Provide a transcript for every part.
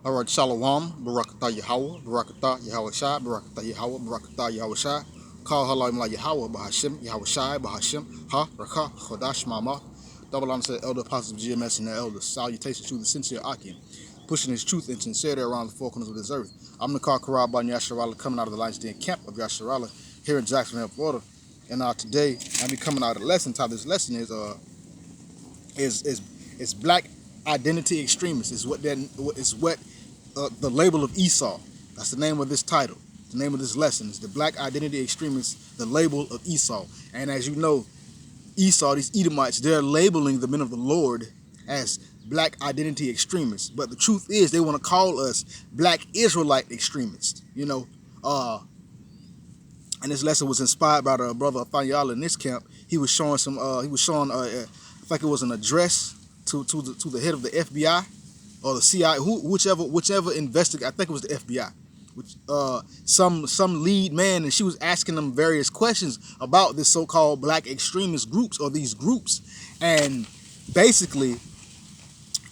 All right, Shalom, Barakatah Yahweh, Barakatah Yahweh Shai, Barakatah Yahweh, Barakatah Yahweh Shai. Call Halayim La Yahweh, Bahashim, Yahweh Shai, Bahashim, Ha, Rakah, Chodash, Mama. Double honor to the elder apostles of GMS and the elders. Salutations to the sincere Akim, pushing his truth and sincerity around the four corners of this earth. I'm the Car Karab Ban Yasharala, coming out of the Lion's Den camp of Yasharala here in Jacksonville, Florida. And today, I'll be coming out of the lesson. How this lesson is black identity extremists. Is what the label of Esau. That's the name of this title. The name of this lesson is the black identity extremists, the label of Esau. And as you know, Esau, these Edomites, they're labeling the men of the Lord as black identity extremists. But the truth is, they want to call us black Israelite extremists. And this lesson was inspired by the brother Fanyal in this camp. He was showing I think it was an address to the head of the FBI or the CIA, whichever investigator. I think it was the FBI. Some lead man, and she was asking them various questions about this so-called black extremist groups or these groups, and basically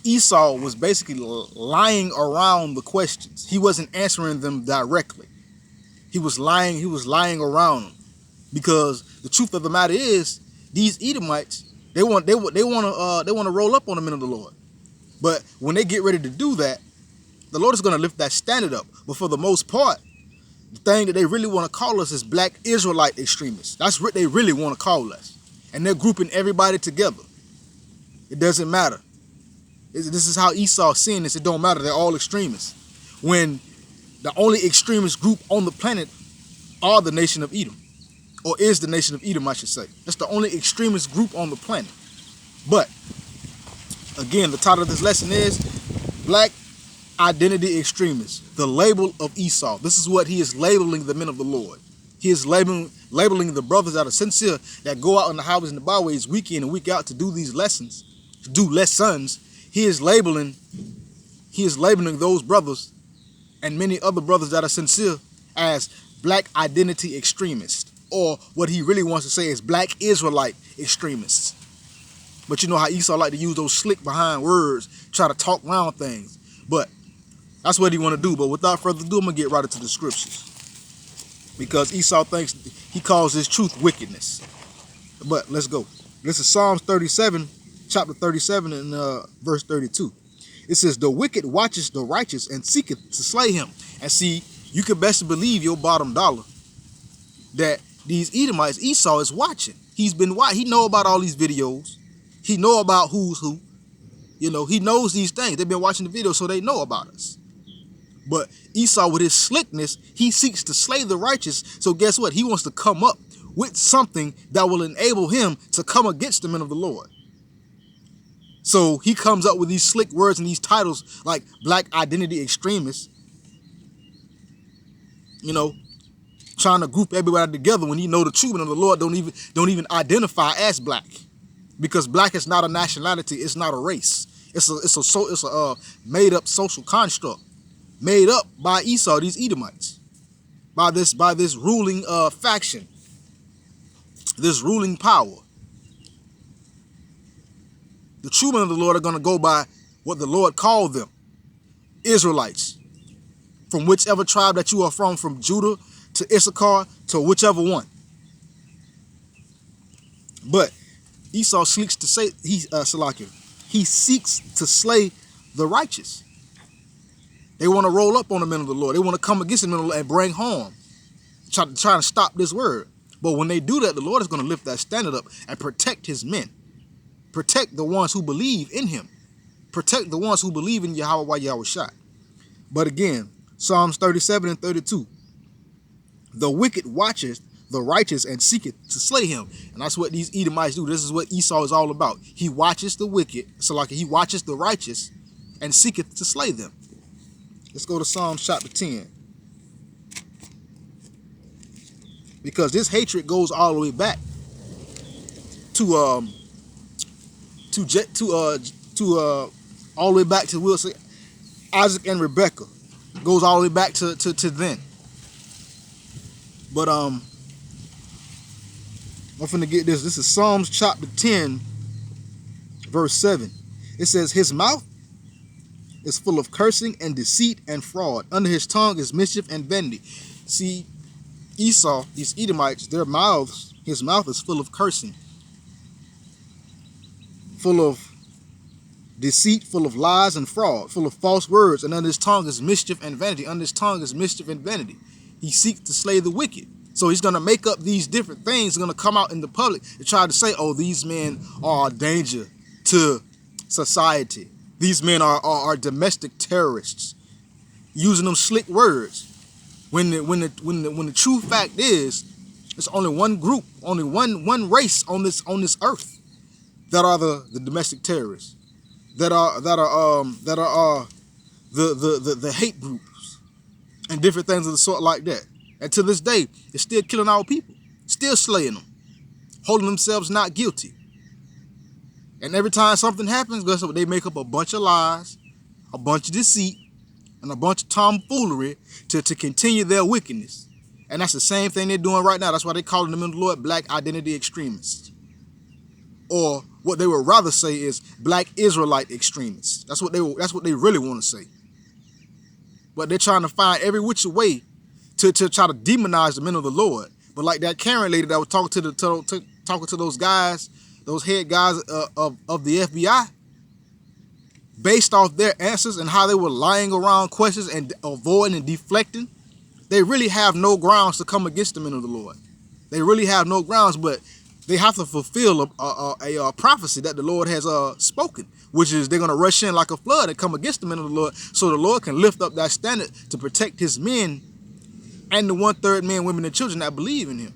Esau was basically lying around the questions. He wasn't answering them directly. He was lying around them, because the truth of the matter is, these Edomites, they want to roll up on the men of the Lord. But when they get ready to do that, the Lord is going to lift that standard up. But for the most part, the thing that they really want to call us is black Israelite extremists. That's what they really want to call us. And they're grouping everybody together. It doesn't matter. This is how Esau's seeing this. It don't matter. They're all extremists. When the only extremist group on the planet are the nation of Edom. Or is the nation of Edom, I should say. That's the only extremist group on the planet. But, again, the title of this lesson is Black Identity Extremists, the label of Esau. This is what he is labeling the men of the Lord. He is labeling the brothers that are sincere, that go out on the highways and the byways week in and week out to do these lessons, to do lessons. He is labeling those brothers and many other brothers that are sincere as black identity extremists, or what he really wants to say is black Israelite extremists. But you know how Esau like to use those slick behind words, try to talk around things. But that's what he want to do. But without further ado, I'm going to get right into the scriptures, because Esau thinks he calls his truth wickedness. But let's go. This is Psalms 37, chapter 37 and verse 32. It says, the wicked watches the righteous and seeketh to slay him. And see, you can best believe your bottom dollar that these Edomites, Esau is watching. He know about all these videos. He know about who's who. He knows these things. They've been watching the videos, so they know about us. But Esau, with his slickness, he seeks to slay the righteous. So guess what? He wants to come up with something that will enable him to come against the men of the Lord. So he comes up with these slick words and these titles like black identity extremists, trying to group everybody together when he know the true men of the Lord don't even identify as black, because black is not a nationality, it's not a race. It's a made up social construct made up by Esau, these Edomites, by this ruling faction, this ruling power. The true men of the Lord are going to go by what the Lord called them, Israelites, from whichever tribe that you are from Judah to Issachar to whichever one. But Esau seeks to say he seeks to slay the righteous. They want to roll up on the men of the Lord. They want to come against the men of the Lord and bring harm, trying to stop this word. But when they do that, the Lord is going to lift that standard up and protect his men. Protect the ones who believe in him. Protect the ones who believe in Yahweh Yahweh Shai. But again, Psalms 37 and 32. The wicked watcheth the righteous and seeketh to slay him. And that's what these Edomites do. This is what Esau is all about. He watches the wicked, he watches the righteous and seeketh to slay them. Let's go to Psalms chapter 10. Because this hatred goes all the way back to all the way back to, we'll say, Isaac and Rebekah. Goes all the way back to then. But I'm finna get this. This is Psalms chapter 10, verse 7. It says, his mouth is full of cursing and deceit and fraud. Under his tongue is mischief and vanity. See, Esau, these Edomites, his mouth is full of cursing, full of deceit, full of lies and fraud, full of false words. And under his tongue is mischief and vanity. Under his tongue is mischief and vanity. He seeks to slay the wicked. So he's going to make up these different things. He's going to come out in the public and try to say, oh, these men are a danger to society. These men are domestic terrorists, using them slick words. When the true fact is, it's only one group, only one race on this earth that are the domestic terrorists, that are the hate groups and different things of the sort like that. And to this day, it's still killing our people, still slaying them, holding themselves not guilty. And every time something happens, guess what? They make up a bunch of lies, a bunch of deceit, and a bunch of tomfoolery to continue their wickedness. And that's the same thing they're doing right now. That's why they call them in the Lord black identity extremists. Or what they would rather say is black Israelite extremists. That's what they really want to say. But they're trying to find every which way to try to demonize the men of the Lord. But like that Karen lady that was talking to those guys, those head guys of the FBI, based off their answers and how they were lying around questions and avoiding and deflecting, they really have no grounds to come against the men of the Lord. They really have no grounds, but they have to fulfill a prophecy that the Lord has spoken, which is they're going to rush in like a flood and come against the men of the Lord, so the Lord can lift up that standard to protect his men and the 1/3 men, women, and children that believe in him.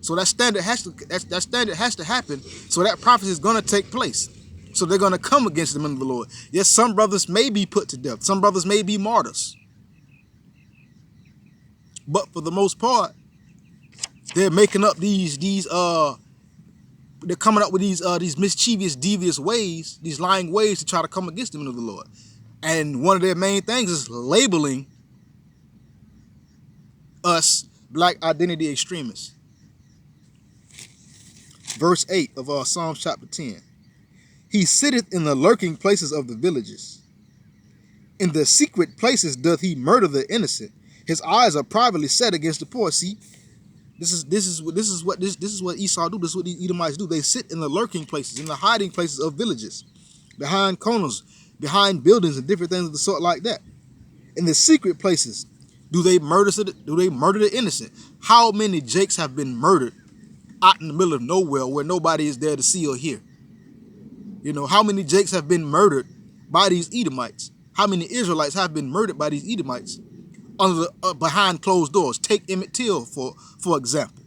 So that standard has to happen. So that prophecy is going to take place. So they're going to come against the men of the Lord. Yes, some brothers may be put to death. Some brothers may be martyrs. But for the most part, they're making up they're coming up with these mischievous, devious ways, these lying ways to try to come against the men of the Lord. And one of their main things is labeling us black identity extremists. Verse 8 of Psalms chapter 10. He sitteth in the lurking places of the villages. In the secret places doth he murder the innocent. His eyes are privately set against the poor. See, this is what Esau do. This is what the Edomites do. They sit in the lurking places, in the hiding places of villages, behind corners, behind buildings, and different things of the sort like that. In the secret places, do they murder the innocent? How many Jakes have been murdered out in the middle of nowhere where nobody is there to see or hear? You know, how many Jakes have been murdered by these Edomites? How many Israelites have been murdered by these Edomites behind closed doors? Take Emmett Till for example.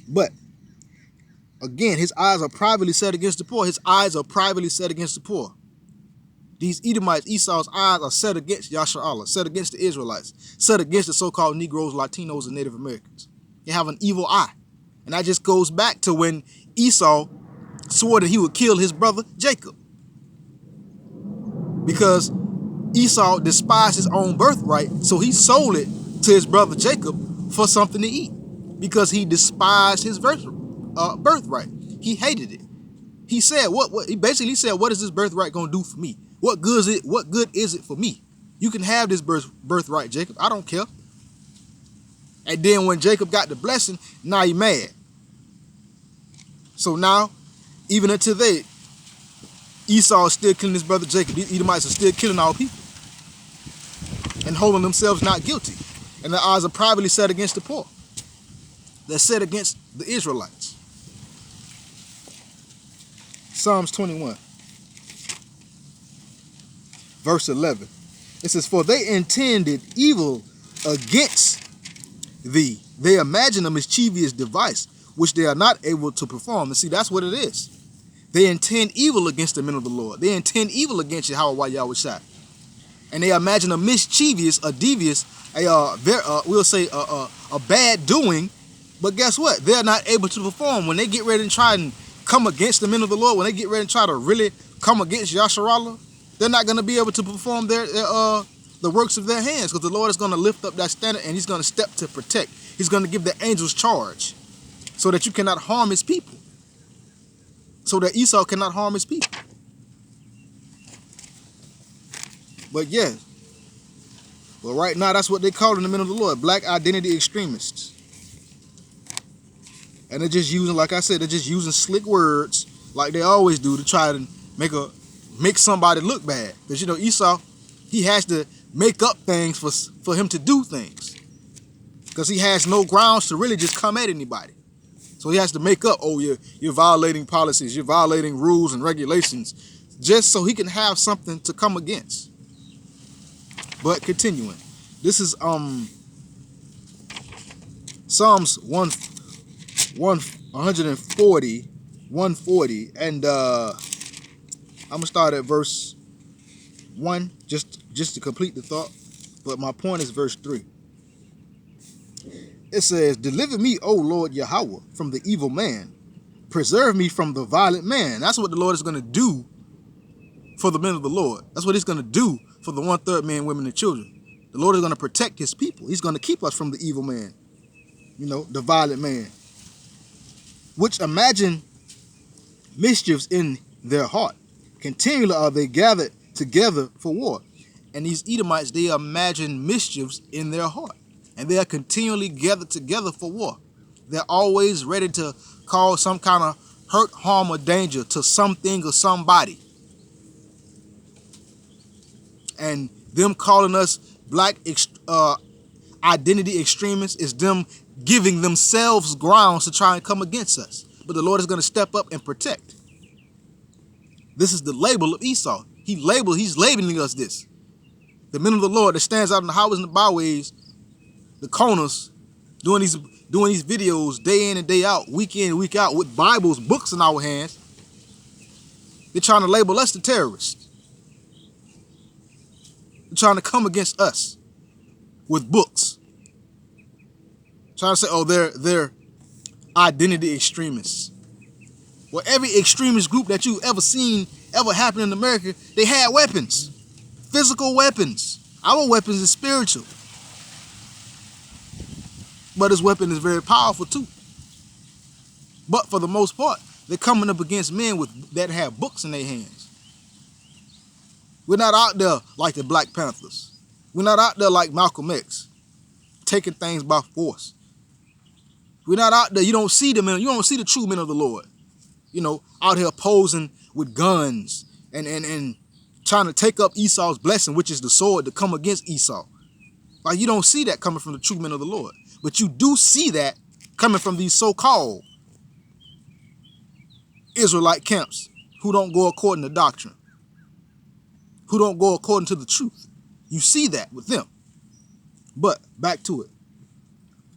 But again, his eyes are privately set against the poor. His eyes are privately set against the poor. These Edomites, Esau's eyes are set against Yasharallah, set against the Israelites, set against the so-called Negroes, Latinos, and Native Americans. They have an evil eye. And that just goes back to when Esau swore that he would kill his brother Jacob. Because Esau despised his own birthright, so he sold it to his brother Jacob for something to eat. Because he despised his birthright. He hated it. He said, he basically said, what is this birthright going to do for me? What good is it for me? You can have this birthright, Jacob. I don't care. And then when Jacob got the blessing, now he mad. So now, even until today, Esau is still killing his brother Jacob. These Edomites are still killing our people and holding themselves not guilty. And their eyes are privately set against the poor. They're set against the Israelites. Psalms 21, verse 11. It says, for they intended evil against thee. They imagine a mischievous device, which they are not able to perform. And see, that's what it is. They intend evil against the men of the Lord. They intend evil against Yahweh Yahushua. And they imagine a mischievous, a devious, we'll say a bad doing. But guess what? They're not able to perform. When they get ready to try and come against the men of the Lord, when they get ready to try to really come against Yasharallah, they're not going to be able to perform the works of their hands, because the Lord is going to lift up that standard and he's going to step to protect. He's going to give the angels charge so that you cannot harm his people. so that Esau cannot harm his people. But yeah, well, right now that's what they call in the men of the Lord, black identity extremists. And they're just using, like I said, they're just using slick words like they always do to try to make somebody look bad. Because, you know, Esau, he has to make up things for him to do things. Because he has no grounds to really just come at anybody. So he has to make up, oh, you're violating policies, you're violating rules and regulations, just so he can have something to come against. But continuing, this is Psalms 140, and I'm gonna start at verse 1 just to complete the thought. But my point is verse 3. It says, "Deliver me, O Lord Yahweh, from the evil man. Preserve me from the violent man." That's what the Lord is going to do for the men of the Lord. That's what he's going to do for the 1/3 men, women, and children. The Lord is going to protect his people. He's going to keep us from the evil man, you know, the violent man, which imagine mischiefs in their heart. Continually are they gathered together for war. And these Edomites, they imagine mischiefs in their heart. And they are continually gathered together for war. They're always ready to cause some kind of hurt, harm, or danger to something or somebody. And them calling us black identity extremists is them giving themselves grounds to try and come against us. But the Lord is going to step up and protect. This is the label of Esau. He's labeling us this. The men of the Lord that stands out in the highways and the byways, the corners, doing these videos day in and day out, week in and week out, with Bibles, books in our hands. They're trying to label us the terrorists. They're trying to come against us with books. Trying to say, oh, they're identity extremists. Well, every extremist group that you've ever seen ever happen in America, they had weapons, physical weapons. Our weapons is spiritual. But his weapon is very powerful too. But for the most part, they're coming up against men that have books in their hands. We're not out there like the Black Panthers. We're not out there like Malcolm X, taking things by force. We're not out there. You don't see the men. You don't see the true men of the Lord, you know, out here posing with guns and trying to take up Esau's blessing, which is the sword, to come against Esau. Like, you don't see that coming from the true men of the Lord. But you do see that coming from these so-called Israelite camps who don't go according to doctrine, who don't go according to the truth. You see that with them. But back to it.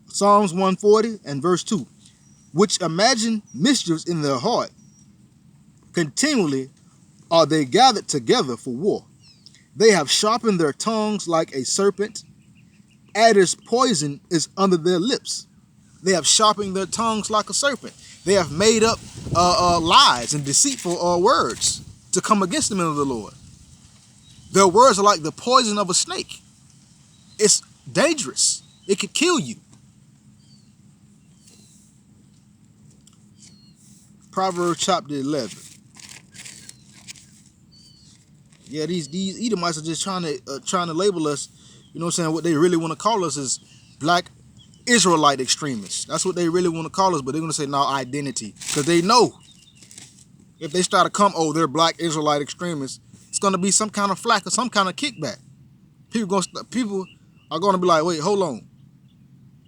Psalms 140 and verse 2. "Which imagine mischiefs in their heart, continually are they gathered together for war. They have sharpened their tongues like a serpent. Adder's poison is under their lips." They have sharpened their tongues like a serpent. They have made up lies and deceitful words to come against the men of the Lord. Their words are like the poison of a snake. It's dangerous. It could kill you. Proverbs chapter 11. Yeah, these Edomites are just trying to label us. You know what I'm saying? What they really want to call us is black Israelite extremists. That's what they really want to call us, but they're going to say, no, identity. Because they know if they start to come, oh, they're black Israelite extremists, it's going to be some kind of flack or some kind of kickback. People are going to be like, wait, hold on.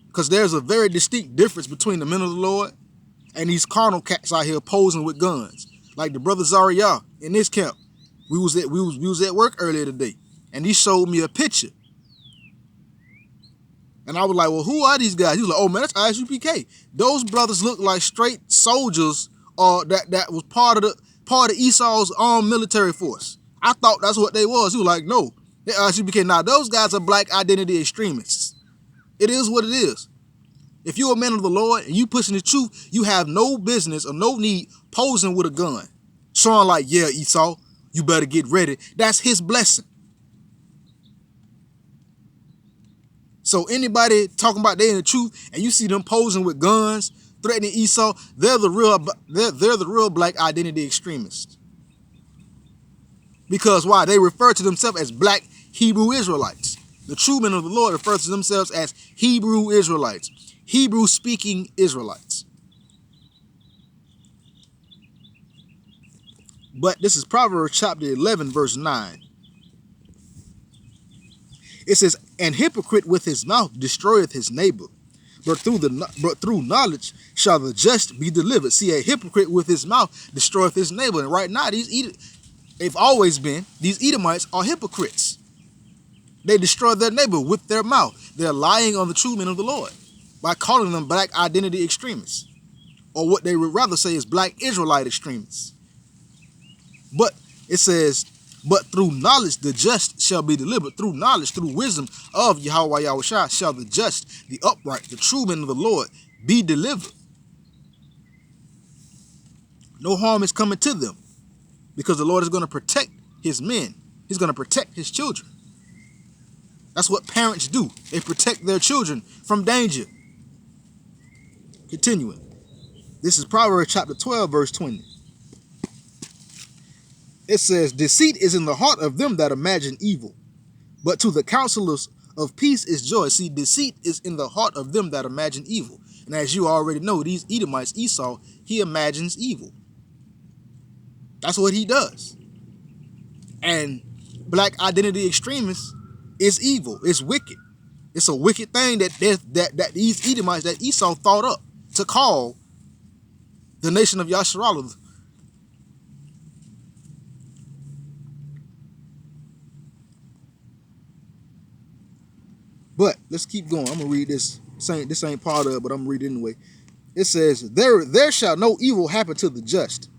Because there's a very distinct difference between the men of the Lord and these carnal cats out here posing with guns. Like the brother Zariah in this camp. We was at work earlier today, and he showed me a picture. And I was like, well, who are these guys? He was like, oh man, that's ISUPK. Those brothers look like straight soldiers that was part of Esau's armed military force. I thought that's what they was. He was like, no, they're ISUPK. Now those guys are black identity extremists. It is what it is. If you're a man of the Lord and you pushing the truth, you have no business or no need posing with a gun. Showing like, yeah, Esau, you better get ready. That's his blessing. So anybody talking about they in the truth and you see them posing with guns, threatening Esau, they're the real black identity extremists. Because why? They refer to themselves as black Hebrew Israelites. The true men of the Lord refer to themselves as Hebrew Israelites, Hebrew speaking Israelites. But this is Proverbs chapter 11, verse 9. It says, "An hypocrite with his mouth destroyeth his neighbor, but through knowledge shall the just be delivered." See, a hypocrite with his mouth destroyeth his neighbor. And right now, they've always been, these Edomites are hypocrites. They destroy their neighbor with their mouth. They're lying on the true men of the Lord by calling them black identity extremists, or what they would rather say is black Israelite extremists. But it says, "But through knowledge the just shall be delivered." Through knowledge, through wisdom of Yahweh Yahushua shall the just, the upright, the true men of the Lord be delivered. No harm is coming to them, because the Lord is going to protect his men. He's going to protect his children. That's what parents do. They protect their children from danger. Continuing. This is Proverbs chapter 12, verse 20. It says, "Deceit is in the heart of them that imagine evil, but to the counselors of peace is joy." See, deceit is in the heart of them that imagine evil. And as you already know, these Edomites, Esau, he imagines evil. That's what he does. And black identity extremists is evil. It's wicked. It's a wicked thing that these Edomites, that Esau thought up to call the nation of Yasharallah. But let's keep going. I'm gonna read this. This ain't part of it, but I'm gonna read it anyway. It says, there shall no evil happen to the just,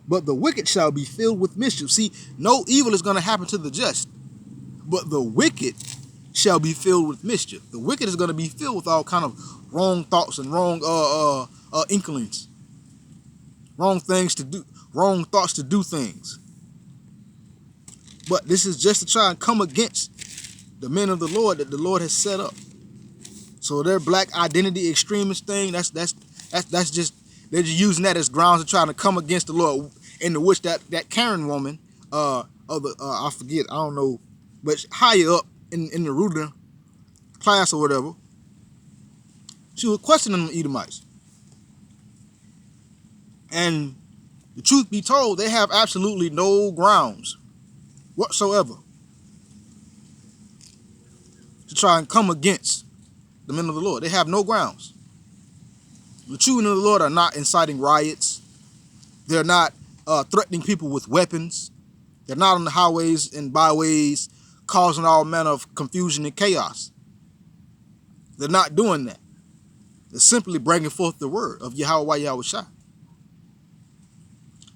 but the wicked shall be filled with mischief." See, no evil is gonna happen to the just, but the wicked shall be filled with mischief. The wicked is gonna be filled with all kind of wrong thoughts and wrong inklings, wrong things to do, wrong thoughts to do things. But this is just to try and come against the men of the Lord that the Lord has set up. So their black identity extremist thing, that's just, they're just using that as grounds of trying to come against the Lord. In which that Karen woman, I forget, I don't know, but higher up in the ruler class or whatever, she was questioning the Edomites. And the truth be told, they have absolutely no grounds whatsoever to try and come against the men of the Lord. They have no grounds. The true men of the Lord are not inciting riots. They're not threatening people with weapons. They're not on the highways and byways causing all manner of confusion and chaos. They're not doing that. They're simply bringing forth the word of Yahweh Yahushua.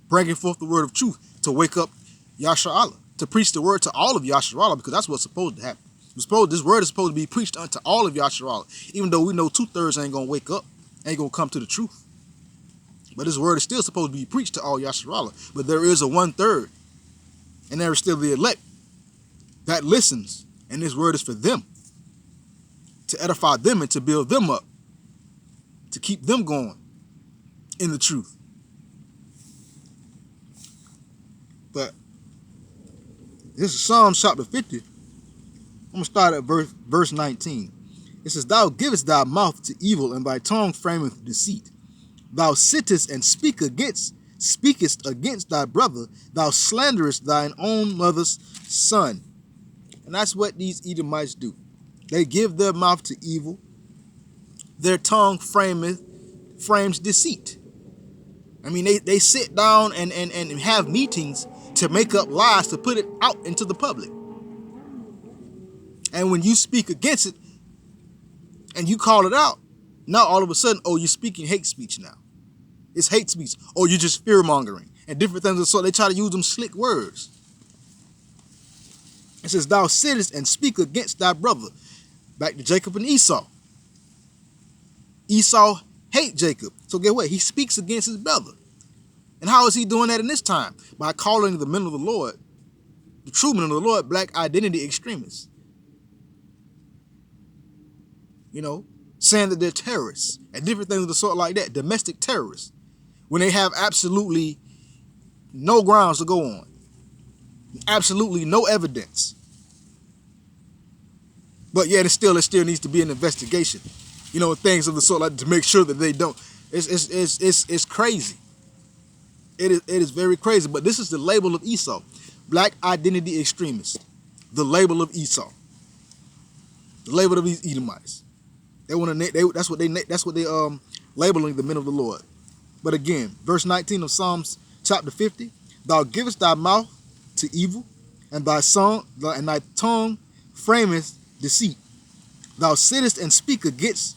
Bringing forth the word of truth to wake up Yasharallah, to preach the word to all of Yasharallah, because that's what's supposed to happen. This word is supposed to be preached unto all of Yasharallah, even though we know 2/3 ain't going to wake up, ain't going to come to the truth. But this word is still supposed to be preached to all Yasharallah. But there is a 1/3, and there is still the elect that listens, and this word is for them, to edify them and to build them up, to keep them going in the truth. But this is Psalm chapter 50. I'm going to start at verse 19. It says, "Thou givest thy mouth to evil, and thy tongue frameth deceit. Thou sittest and speakest against thy brother. Thou slanderest thine own mother's son." And that's what these Edomites do. They give their mouth to evil. Their tongue frames deceit. I mean, they sit down and have meetings to make up lies to put it out into the public. And when you speak against it and you call it out, now all of a sudden, oh, you're speaking hate speech now. It's hate speech. Or you're just fear-mongering and different things. So they try to use them slick words. It says, "Thou sittest and speak against thy brother." Back to Jacob and Esau. Esau hate Jacob. So get what? He speaks against his brother. And how is he doing that in this time? By calling the men of the Lord, the true men of the Lord, black identity extremists. You know, saying that they're terrorists and different things of the sort like that, domestic terrorists, when they have absolutely no grounds to go on, absolutely no evidence. But yet it still needs to be an investigation, things of the sort like to make sure that they don't. It's crazy. It is very crazy. But this is the label of Esau, black identity extremist. The label of Esau. The label of these Edomites. They want to. That's what they labeling the men of the Lord. But again, verse 19 of Psalms chapter 50: Thou givest thy mouth to evil, and thy tongue frameth deceit. Thou sittest and speakest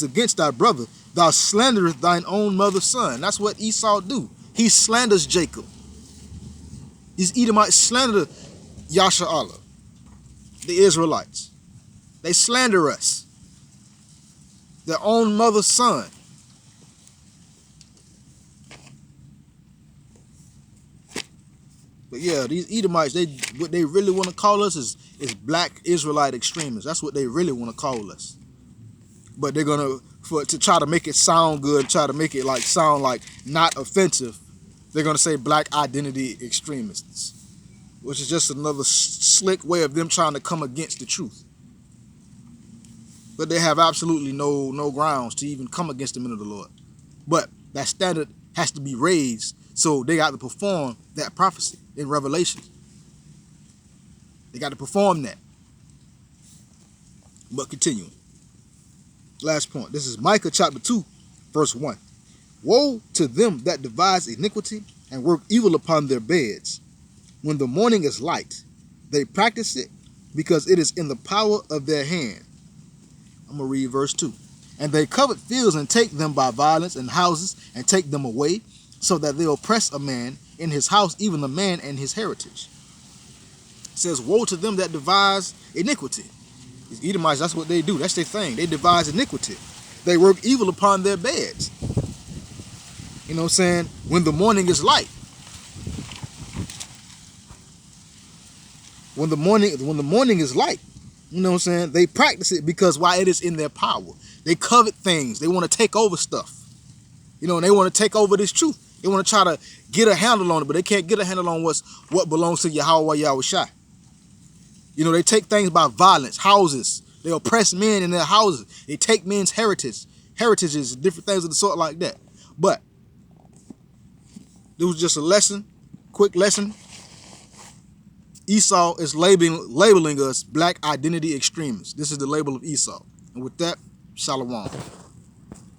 against thy brother. Thou slanderest thine own mother's son. That's what Esau do. He slanders Jacob. These Edomites slander Yasharahla, the Israelites. They slander us, their own mother's son. But yeah, these Edomites, what they really want to call us is black Israelite extremists. That's what they really want to call us. But they're gonna to try to make it sound good, try to make it sound like not offensive. They're gonna say black identity extremists, which is just another slick way of them trying to come against the truth. But they have absolutely no grounds to even come against the men of the Lord. But that standard has to be raised, so they got to perform that prophecy in Revelation. They got to perform that. But continuing. Last point. This is Micah chapter 2, verse 1. Woe to them that devise iniquity and work evil upon their beds. When the morning is light, they practice it because it is in the power of their hand. I'm going to read verse 2. And they covet fields and take them by violence, and houses and take them away, so that they oppress a man in his house, even a man and his heritage. It says, woe to them that devise iniquity. These Edomites, that's what they do. That's their thing. They devise iniquity. They work evil upon their beds. You know what I'm saying? When the morning is light. When the morning is light. You know what I'm saying? They practice it because why? It is in their power. They covet things. They want to take over stuff. And they want to take over this truth. They want to try to get a handle on it, but they can't get a handle on what belongs to Yahweh Yahushua. They take things by violence, houses. They oppress men in their houses. They take men's heritages, different things of the sort like that. But it was just a lesson, quick lesson. Esau is labeling us black identity extremists. This is the label of Esau. And with that, shalom.